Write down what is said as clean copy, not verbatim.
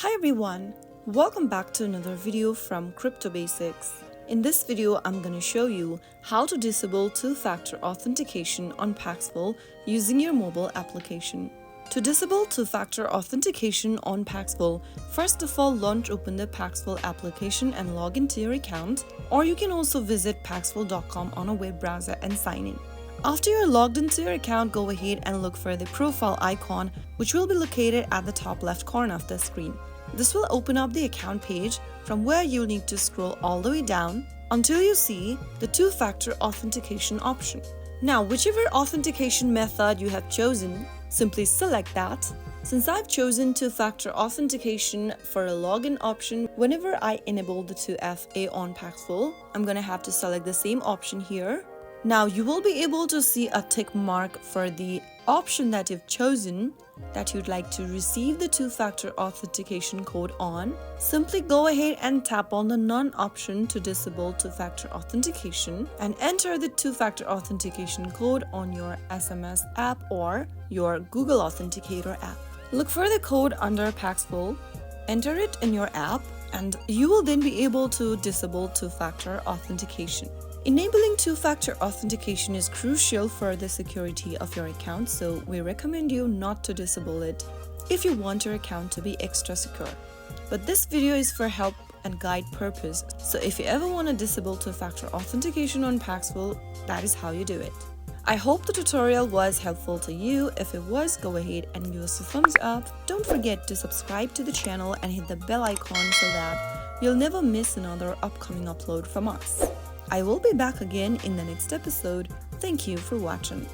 Hi everyone, welcome back to another video from Crypto Basics. In this video, I'm going to show you how to disable two-factor authentication on Paxful using your mobile application. To disable two-factor authentication on Paxful, first of all launch open the Paxful application and log into your account, or you can also visit paxful.com on a web browser and sign in. After you're logged into your account, go ahead and look for the profile icon, which will be located at the top left corner of the screen. This will open up the account page from where you'll need to scroll all the way down until you see the two-factor authentication option. Now, whichever authentication method you have chosen, simply select that. Since I've chosen two-factor authentication for a login option, whenever I enable the 2FA on Paxful, I'm gonna have to select the same option here. Now you will be able to see a tick mark for the option that you've chosen that you'd like to receive the two-factor authentication code on. Simply go ahead and tap on the None option to disable two-factor authentication and enter the two-factor authentication code on your SMS app or your Google Authenticator app. Look for the code under Paxful, enter it in your app, and you will then be able to disable two-factor authentication. Enabling two-factor authentication is crucial for the security of your account, so we recommend you not to disable it if you want your account to be extra secure. But this video is for help and guide purpose, so if you ever want to disable two-factor authentication on Paxful, that is how you do it. I hope the tutorial was helpful to you. If it was, go ahead and give us a thumbs up. Don't forget to subscribe to the channel and hit the bell icon so that you'll never miss another upcoming upload from us. I will be back again in the next episode. Thank you for watching.